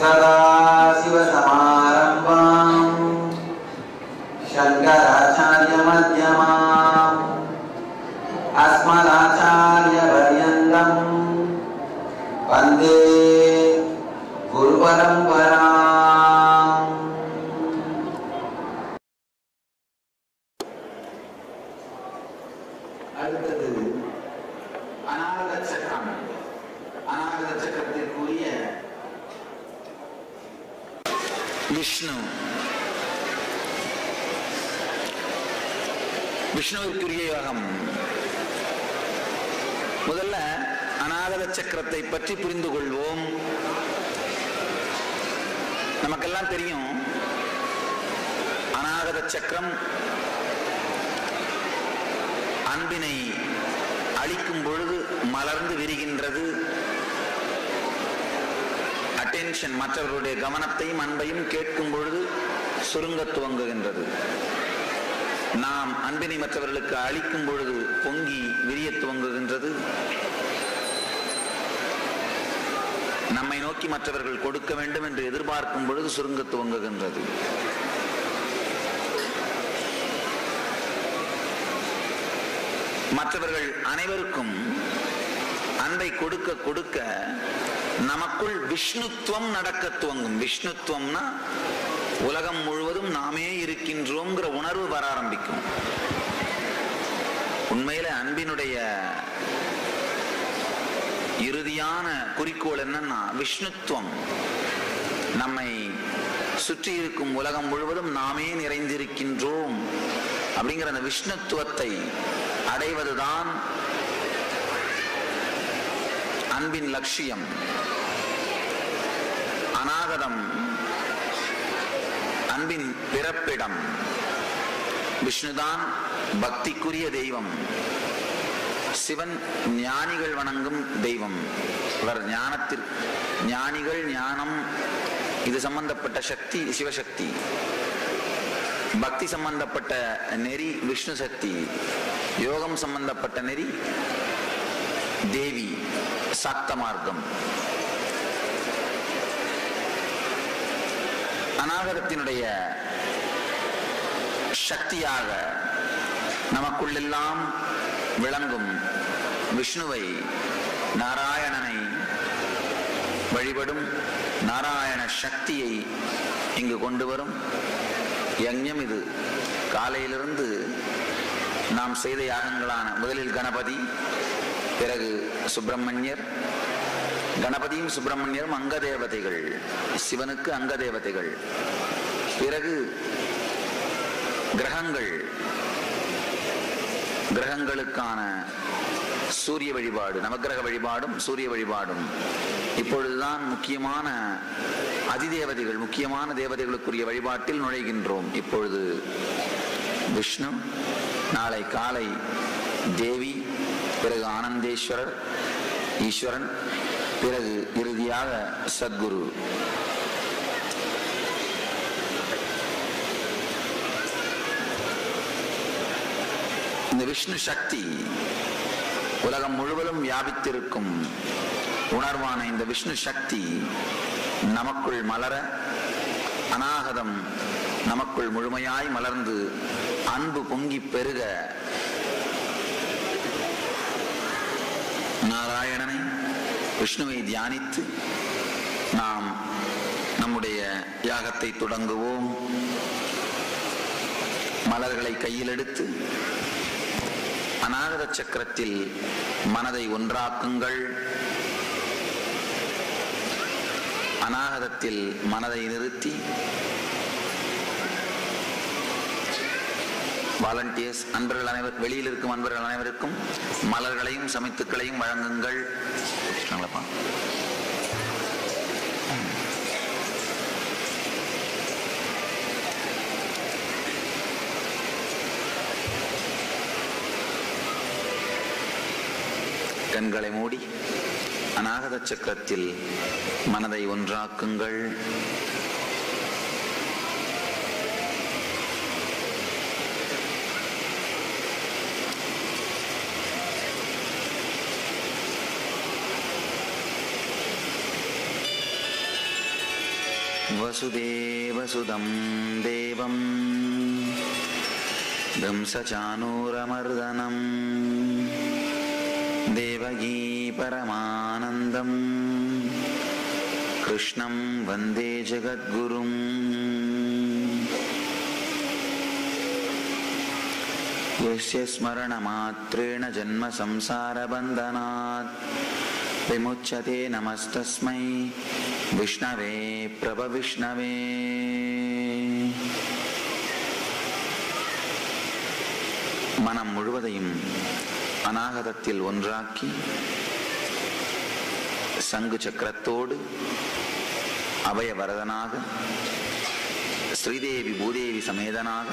सदाशिवसमारम्भाम् शङ्कराचार्यमध्यमाम् अस्मदाचार्यपर्यन्तम् वन्दे गुरुपरम्पराम्. அடுத்தது அநாகத சக்கரம். அநாகத சக்கரத்திற்குரிய விஷ்ணு, விஷ்ணுவிற்குரிய யோகம். முதல்ல அநாகத சக்கரத்தை பற்றி புரிந்து கொள்வோம். நமக்கெல்லாம் தெரியும், அநாகத சக்கரம் அன்பினை அளிக்கும் பொழுது மலர்ந்து விரிகின்றது. அட்டென்ஷன், மற்றவர்களுடைய கவனத்தையும் அன்பையும் கேட்கும் பொழுது சுருங்க துவங்குகின்றது. நாம் அன்பினை மற்றவர்களுக்கு அளிக்கும் பொழுது பொங்கி விரிய துவங்குகின்றது. நம்மை நோக்கி மற்றவர்கள் கொடுக்க வேண்டும் என்று எதிர்பார்க்கும் பொழுது சுருங்க துவங்குகின்றது. மற்றவர்கள் அனைவருக்கும் அன்பை கொடுக்க கொடுக்க நமக்குள் விஷ்ணுத்துவம் நடக்க துவங்கும். விஷ்ணுத்துவம்னா உலகம் முழுவதும் நாமே இருக்கின்றோங்கிற உணர்வு வர ஆரம்பிக்கும். உண்மையில அன்பினுடைய இறுதியான குறிக்கோள் என்னன்னா விஷ்ணுத்துவம். நம்மை சுற்றி இருக்கும் உலகம் முழுவதும் நாமே நிறைந்திருக்கின்றோம் அப்படிங்கிற அந்த விஷ்ணுத்துவத்தை அடைவதுதான் அன்பின் லட்சியம். அநாகதம் அன்பின் பிறப்பிடம். விஷ்ணுதான் பக்திக்குரிய தெய்வம். சிவன் ஞானிகள் வணங்கும் தெய்வம். அவர் ஞானிகள், ஞானம் இது சம்பந்தப்பட்ட சக்தி சிவசக்தி. பக்தி சம்பந்தப்பட்ட நெறி விஷ்ணு சக்தி. யோகம் சம்பந்தப்பட்ட நெறி தேவி சாக்த மார்க்கம். அநாகதத்தினுடைய சக்தியாக நமக்குள்ளெல்லாம் விளங்கும் விஷ்ணுவை, நாராயணனை வழிபடும் நாராயண சக்தியை இங்கு கொண்டு வரும் யஞ்ஞம் இது. காலையிலிருந்து நாம் செய்த யாகங்களான முதலில் கணபதி, பிறகு சுப்பிரமணியர். கணபதியும் சுப்பிரமணியரும் அங்க தேவதைகள், சிவனுக்கு அங்க தேவதைகள். பிறகு கிரகங்கள், கிரகங்களுக்கான சூரிய வழிபாடு, நவக்கிரக வழிபாடும் சூரிய வழிபாடும். இப்பொழுதுதான் முக்கியமான அதிதேவதைகள், முக்கியமான தேவதைகளுக்குரிய வழிபாட்டில் நுழைகின்றோம். இப்பொழுது விஷ்ணு, நாளை காலை தேவி, பிறகு ஆனந்தேஸ்வரர் ஈஸ்வரன், பிறகு இறுதியாக சத்குரு. இந்த விஷ்ணு சக்தி உலகம் முழுவதும் வியாபித்திருக்கும் உணர்வான இந்த விஷ்ணு சக்தி நமக்குள் மலர, அநாகதம் நமக்குள் முழுமையாய் மலர்ந்து அன்பு பொங்கி பெருக நாராயணனை, விஷ்ணுவை தியானித்து நாம் நம்முடைய யாகத்தை தொடங்குவோம். மலர்களை கையில் எடுத்து அநாகத சக்கரத்தில் மனதை ஒன்றாக்குங்கள். அநாகதத்தில் மனதை நிறுத்தி வாலண்டியர்ஸ், அன்பர்கள் அனைவர், வெளியில் இருக்கும் அன்பர்கள் அனைவருக்கும் மலர்களையும் சமைத்துக்களையும் வழங்குங்கள். கண்களை மூடி அநாகத சக்கரத்தில் மனதை ஒன்றாக்குங்கள். वसुदेवसुतं देवं कंसचाणूरमर्दनं देवकी परमानन्दं कृष्णं वन्दे जगद्गुरुम्। यस्य स्मरणमात्रेण जन्म संसारबन्धनात् विमुच्यते नमस्तस्मै विष्णवे प्रभविष्णवे। மனம் முழுவதையும் அநாகதத்தில் ஒன்றாக்கி சங்கு சக்கரத்தோடு அபயவரதனாக ஸ்ரீதேவி பூதேவி சமேதனாக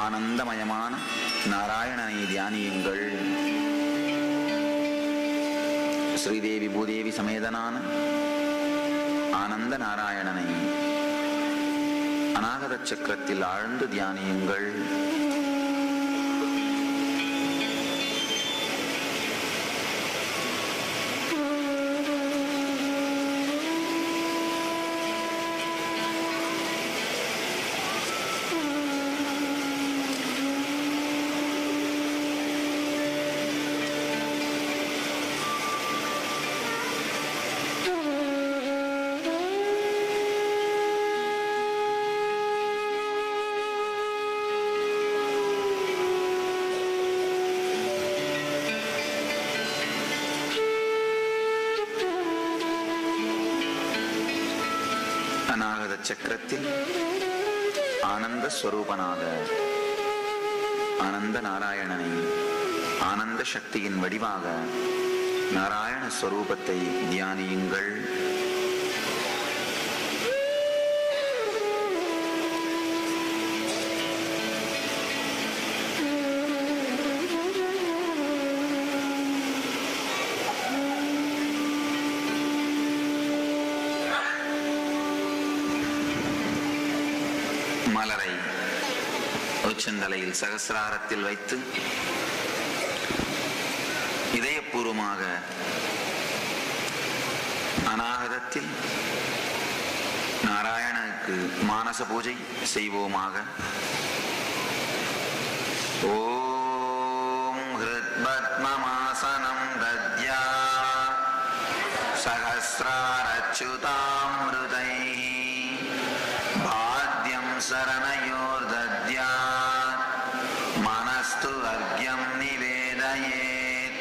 ஆனந்தமயமான நாராயணனை தியானியுங்கள். ஸ்ரீதேவி பூதேவி சமேதனான ஆனந்த நாராயணனை அநாகத சக்கரத்தில் ஆழ்ந்து தியானியுங்கள். அநாகத சக்கரத்தில் ஆனந்த ஸ்வரூபனாக ஆனந்த நாராயணனை ஆனந்த சக்தியின் வடிவாக நாராயண ஸ்வரூபத்தை தியானியுங்கள். மலரை உச்சந்தலையில் சகசிராரத்தில் வைத்து இதயபூர்வமாக அநாகதத்தில் நாராயணனுக்கு மானச பூஜை செய்வோமாக. ஓம் ஹிருத்பத்மமாசனம் தத்யா சஹஸ்ராரச்யுதாம்ருதைः சரணயோர்தத்யாத் மனஸ்து அர்க்யம் நிவேதயேத்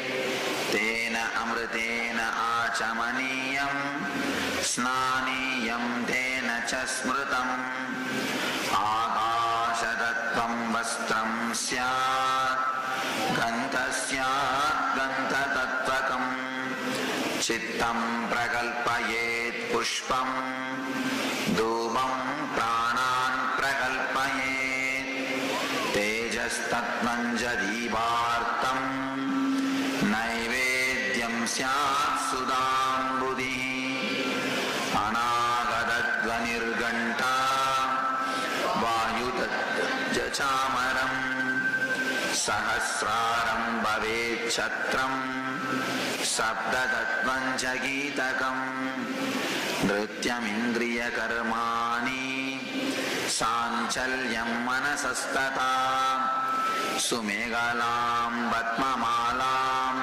தேன அம்ருதேன ஆச்சமனீயம் ஸ்நானீயம் தேன ச ஸ்மிருதம் ஆகாஷதத்வம் வஸ்திரம் ஸ்யாத் கந்தஸ்யாத் கந்ததத்வகம் சித்தம் பிரகல்பயேத் புஷ்பம் தூபம் பிராணான் பிரகல்பயேத் தேஜஸ்தத்வஞ்ச தீபார்த்தம் நைவேத்யம் ஸ்யாத் சுதாம்புதிः அநாகதத்வநிர்கண்டா வாயுதச்சாமரம் சஹஸ்ராரம் பவேத் சத்ரம் சப்ததத்வஞ்ச கீதகம் நிருத்யமிந்திரிய கர்மாணி சாஞ்சல்யம் மனசஸ்ததா சுமேகலாம் பத்மமாலாம்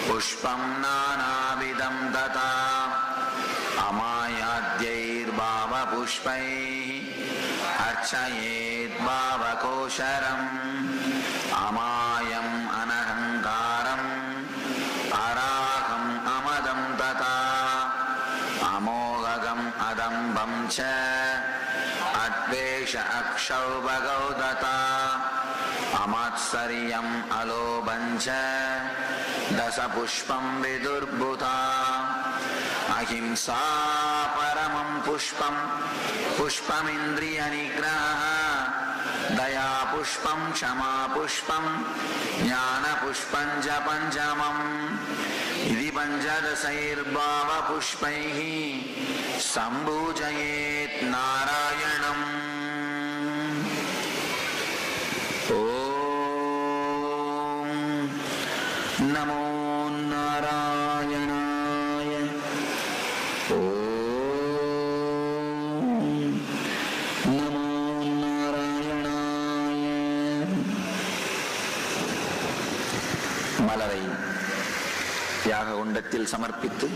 புஷ்பம் நானாவிதம் ததா அமாயாத்யைர்பாவ புஷ்பைः அர்ச்சயேத் பாவகோஷரம் அமாயம் அனஹங்காரம் அராகம் அமதம் ததா அமோககம் அதம்பம் ச அத்வேஷ அக்ஷௌபகௌ ததா அமாத்சரியம் அலோபம் ச தச புஷ்பம் விதுர்புதா அஹிம்சா பரமம் புஷ்பம் புஷ்பமிந்திரிய நிக்ரஹ தயா புஷ்பம் க்ஷமா புஷ்பம் ஞான புஷ்பம் ச பஞ்சமம் இதி பஞ்சதசைர்பாவ புஷ்பைः சம்பூஜயேத் நாராயணம். ஓம் நமோ நாராயணாய யாக குண்டத்தில் சமர்ப்பித்து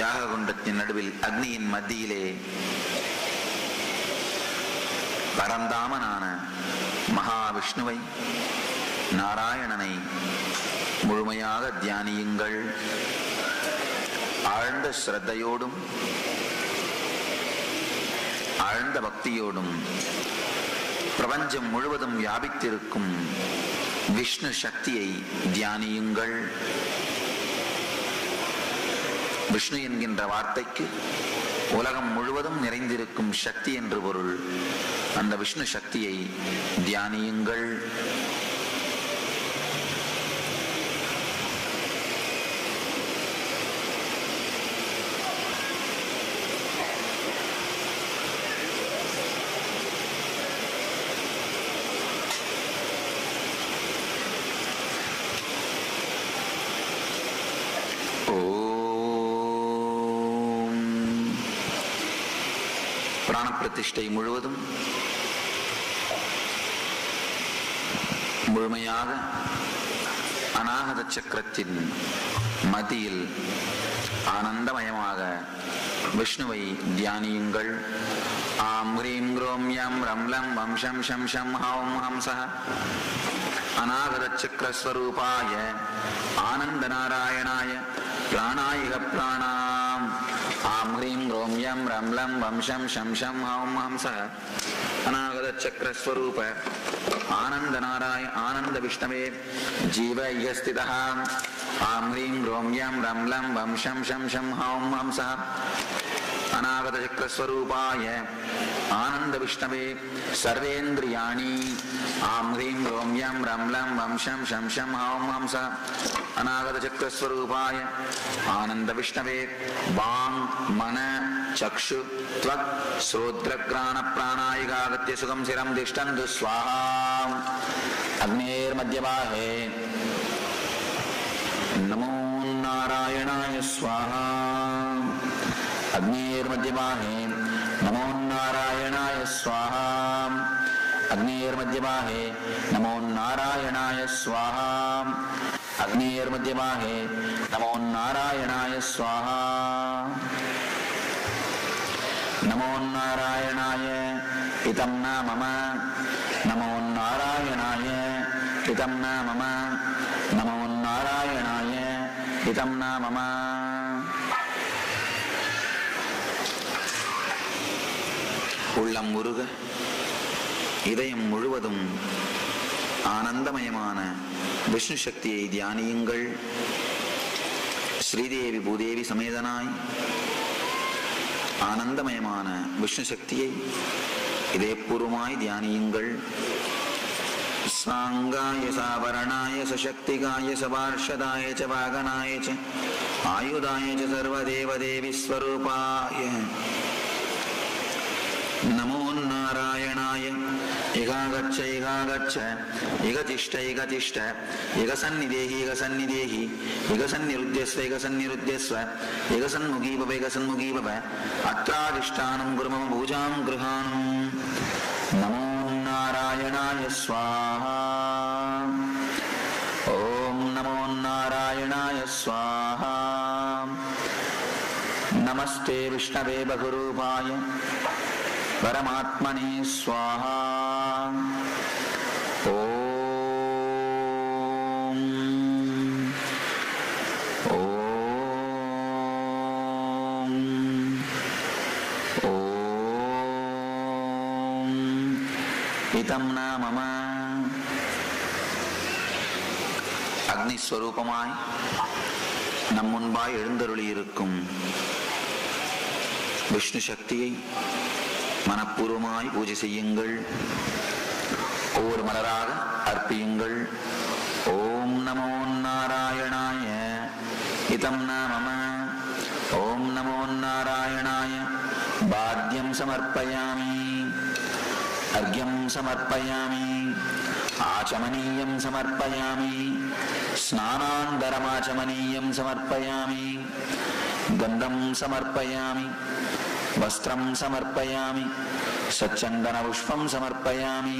யாக குண்டத்தின் நடுவில் அக்னியின் மத்தியிலே பரந்தாமனான மகாவிஷ்ணுவை நாராயணனை முழுமையாக தியானியுங்கள். ஆழ்ந்த ஸ்ரத்தையோடும் ஆழ்ந்த பக்தியோடும் பிரபஞ்சம் முழுவதும் வியாபித்திருக்கும் விஷ்ணு சக்தியை தியானியுங்கள். விஷ்ணு என்கின்ற வார்த்தைக்கு உலகம் முழுவதும் நிறைந்திருக்கும் சக்தி என்று பொருள். அந்த விஷ்ணு சக்தியை தியானியுங்கள். பிரதிஷ்டை முழுவதும் முழுமையாக அநாகத சக்கரத்தின் மத்தியில் ஆனந்தமயமாக விஷ்ணுவை தியானியுங்கள். ஆம் ஹ்ரீம் க்ரோம் யம் ரம் லம் வம் ஷம் ஷம் ஷம் ஹௌம் ஹம்ஸஹ அநாகத சக்கரஸ்வரூபாய ஆனந்த நாராயணாய பிராணாயிக பிராணாம். ஆம் ஹ்ரீம் க்ரோம் யம் ரம் லம் வம் ஷம் ஷம் ஷம் ஹௌம் ஹம்ஸஹ அநாகத சக்கரஸ்வரூப ஆனந்த ஆனந்த விஷ்ணவே ஜீவ யஸ்திதஹ. ஆம் ஹ்ரீம் க்ரோம் யம் ரம் லம் வம் ஷம் ஷம் ஷம் ஹௌம் ஹம்ஸஹ அநாகத சக்கரஸ்வரூபாய ஆனந்த விஷ்ணவே சர்வேந்திரியாணி. ஆம் ஹ்ரீம் க்ரோம் யம் ரம் லம் வம் ஷம் ஷம் ஷம் ஹௌம் ஹம்ஸஹ அநாகத சக்கரஸ்வரூபாய ஆனந்த விஷ்ணவே வாங் மன சக்ஷு த்வக் ஸ்ரோத்ரக்ராண பிராணாயிகாகத்ய சுகம் சிரம் திஷ்டந்து ஸ்வாஹா. அக்னேர் மத்யபாஹே நமோ நாராயணாய ஸ்வாஹா. அக்னேர் மத்யபாஹே நமோ நாராயணாய ஸ்வாஹா. அக்னேர் மத்யபாஹே நமோ நாராயணாய ஸ்வாஹா. அக்னேர் மத்யபாஹே நமோ நாராயணாய ஸ்வாஹா. நமோ நாராயணாய இதம் ந மம. நமோ நாராயணாய இதம் ந மம. நமோ நாராயணாய இதம் ந மம. உள்ளம் உருக இதயம் முழுவதும் ஆனந்தமயமான விஷ்ணு சக்தியை தியானியுங்கள். ஸ்ரீதேவி பூதேவி சமேதனாய் ஆனந்தமயமான விஷ்ணு சக்தியை இதயபூர்வமாய் தியானியுங்கள். சாங்காய சாவரணாய சசக்திகாய சபார்ஷதாய ச வாகனாய ச ஆயுதாய ச சர்வதேவ தேவி ஸ்வரூபாய நமோ நாராயணாய. இகாகச்ச இகாகச்ச இகதிஷ்ட இகதிஷ்ட இகசன்னிதேஹி இகசன்னிதேஹி இகசன்னிருத்யஸ்வ இகசன்னிருத்யஸ்வ இகசன்முகீபவ இகசன்முகீபவ அத்ராதிஷ்டானம் குருமம பூஜாம் கிருஹானம். நமோ நாராயணாய ஸ்வாஹா. ஓம் நமோ நாராயணாய ஸ்வாஹா. நமஸ்தே விஷ்ணவே பகுரூபாய பரமாத்மனே ஸ்வாஹா. ஓம் ஓம் ஓம் இதம் ந மம. அக்னிஸ்வரூபமாய் நம் முன்பாய் எழுந்தருளியிருக்கும் விஷ்ணு சக்தியை மனப்பூர்வமாய் பூஜை செய்யுங்கள். ஒவ்வொரு மலராக அர்ப்பியுங்கள். ஓம் நமோ நாராயணாய இதம் ந மம. ஓம் நமோ நாராயணாய பாத்யம் சமர்ப்பயாமி. அர்க்யம் சமர்ப்பயாமி. ஆச்சமனீயம் சமர்ப்பயாமி. ஸ்நானாந்தரமாச்சமனீயம் சமர்ப்பயாமி. கந்தம் சமர்ப்பயாமி. வஸ்திரம் சமர்ப்பயாமி. சச்சந்தன புஷ்பம் சமர்ப்பயாமி.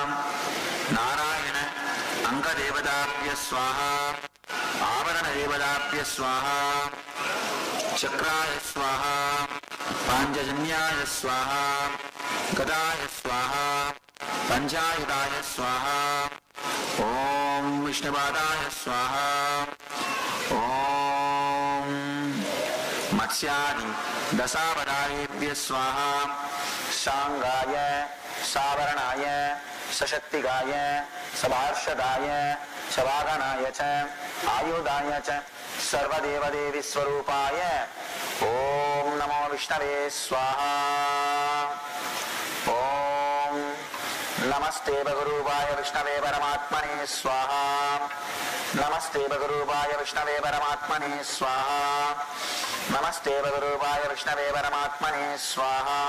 स्वाहा आवरण देवताभ्य स्वाहा चक्राय स्वाहा पांचजन्याय स्वाहा गदाय स्वाहा पंचायुधाय स्वाहा ओम विष्णुपादाय स्वाहा ओम मत्स्यादि दशावतारेभ्य स्वाहा शांगाय सावरणाय सशक्तिगाय सभार्षदाय सवागणाय च आयुधाय च सर्वदेवदेवी स्वरूपाय ओम नमो विष्णवे स्वाहा ओम नमस्ते भगरूपाय विष्णवे परमात्मने स्वाहा नमस्ते भगरूपाय विष्णवे परमात्मने स्वाहा नमस्ते भगरूपाय विष्णवे परमात्मने स्वाहा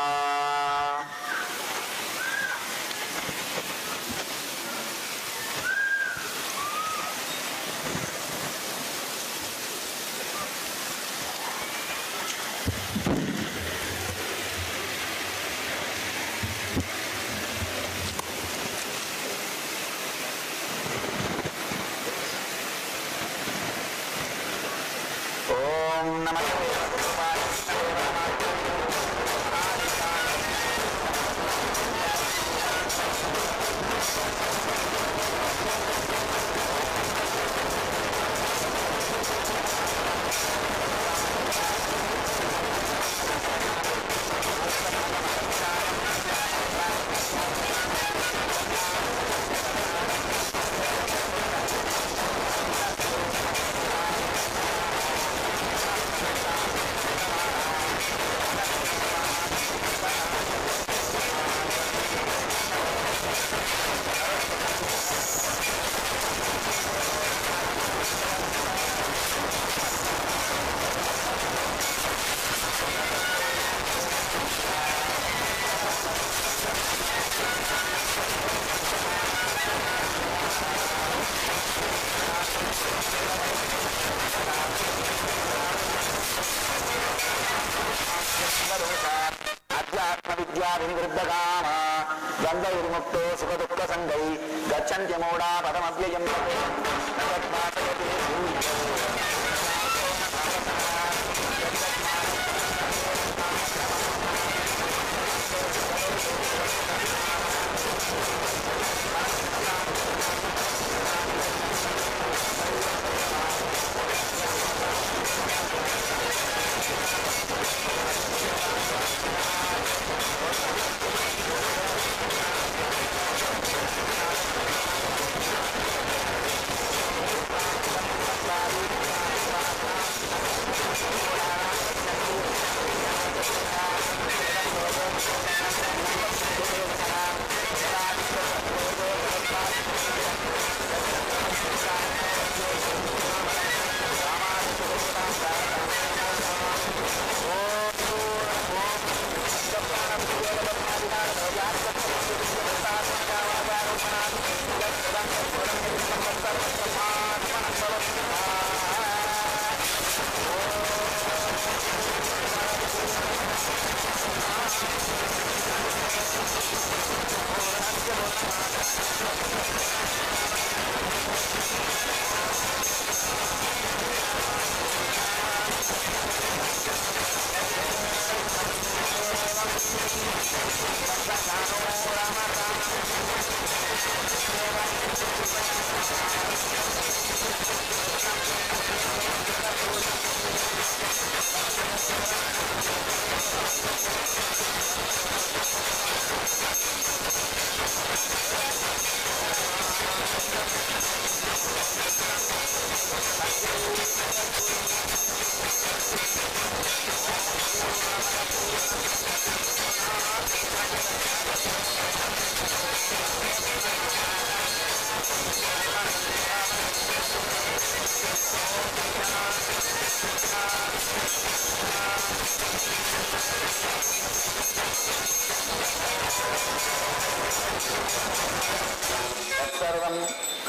गंधर्मुक्तो सुखदुःख संगै गच्छन्त्यमूढा पदमव्ययम्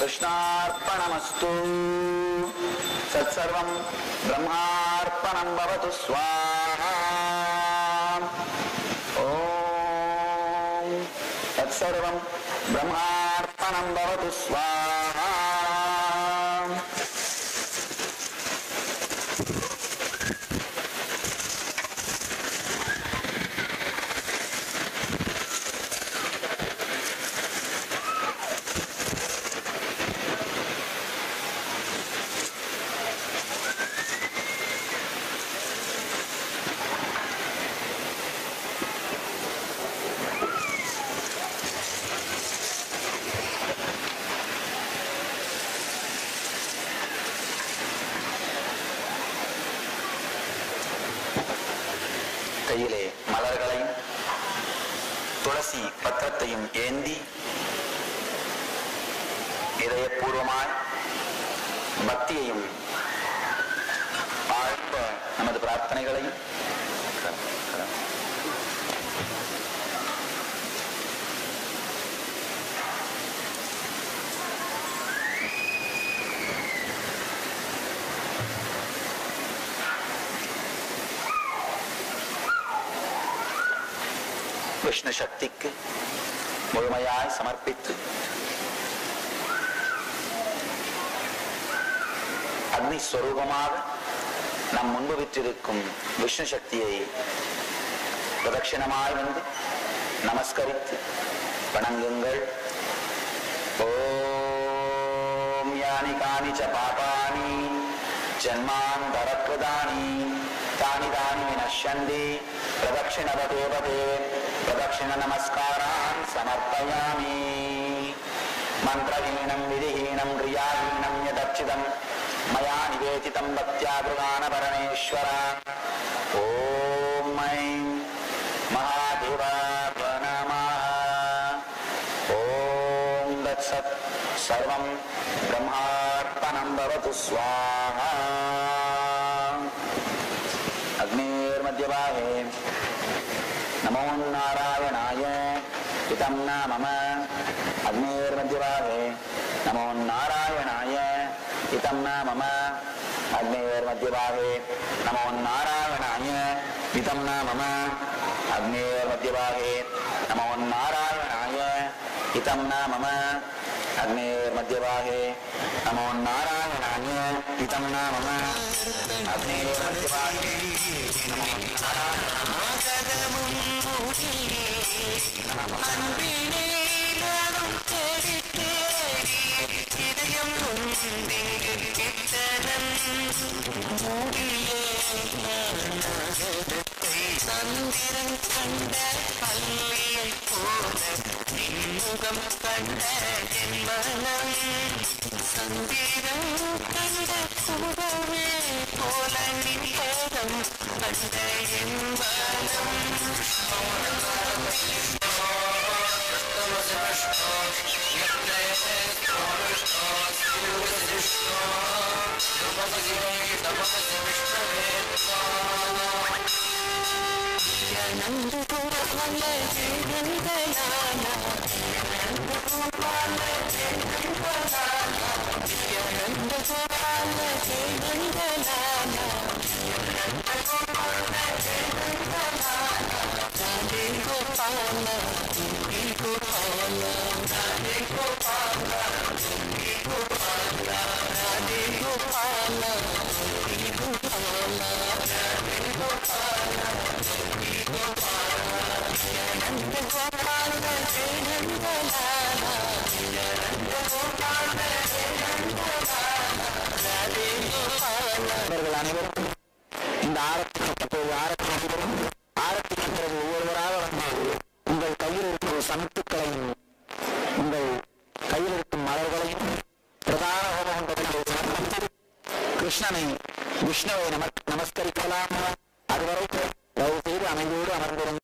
कृष्णार्पणमस्तु तत्सर्वं ब्रह्मार्पणं भवतु स्वाहा ओम तत्सर्वं ब्रह्मार्पणं भवतु स्वाहा கையிலே மலர்களையும் துளசி பத்திரத்தையும் ஏந்தி இதயபூர்வமாய் பக்தியையும் ஆழ்ந்த நமது பிரார்த்தனைகளையும் விஷ்ணு சக்திக்கு முழுமையாய் சமர்ப்பித்து அக்னி ஸ்வரூபமாக நம் முன்பு விற்றிருக்கும் விஷ்ணு சக்தியை பிரதட்சிணமாய் வந்து நமஸ்கரித்து வணங்குங்கள். ஓம் யானி கானி ச பாபானி ஜன்மாந்தரக்ருதானி தானி தானி வினஷ்யந்தி பிரதட்சிணவதேவதே பிரதட்சிண நமஸ்காரான் சமர்ப்பயாமி. மந்திரஹீனம் விதிஹீனம் கிரியாஹீனம் யதர்ச்சிதம் மயா நிவேதிதம் பக்த்யா கிருதான பரமேஸ்வர. ஓம் ஐம் மகாதேவாய நமः. ஓம் தத்சத் சர்வம் பிரம்மார்ப்பணம் பவது ஸ்வாஹா. அக்னிர்மத்யவாஹே நமோ நாராயணாய இதம் ந மம. அக்னிர்மத்யவாஹே நமோ நாராயணாய இதம் ந மம. அக்னிர்மத்யவாஹே நமோ நாராயணாய இதம் ந மம. அக்னிர்மத்யவாஹே நமோ நாராயணாய இதம் ந மம. அக்னிர்மத்யவாஹே நமோ நாராயணாய இதம் ந மம. அக்னிர்மத்யவாஹே நமோ சந்திரன் கண்ட பள்ளியை போல நின்முகம் கண்ட என் மனம். சந்திரன் கண்ட குகமே போல நின்பதம் கண்ட என் மனம். நந்து குரவல்ல ஜெயந்தலானா நந்து குரவல்ல ஜெயந்தலானா நந்து குரவல்ல ஜெயந்தலானா நந்து குரவல்ல ஜெயந்தலானா ராதே கோபால தும்பி கோபால ராதே கோபால தும்பி கோபால ராதே கோபால தும்பி கோபால ராதே கோபால தும்பி கோபால. நந்த கோபால ஜெயந்தலானா நந்த கோபால ஜெயந்தலானா ராதே கோபால. அவர்கள் அனைவரும் இந்த ஆரத்திற்கு பிறகு ஒவ்வொருவராக வந்து உங்கள் கையில் இருக்கும் சமத்துக்களையும் உங்கள் கையில் இருக்கும் மலர்களையும் பிரதான ஹோமகுண்டத்தில் சமர்ப்பித்து கிருஷ்ணனை விஷ்ணுவை நமஸ்கரிக்கலாம். அதுவரை தயவு செய்து அமைதியோடு அமர்ந்திருங்கள்.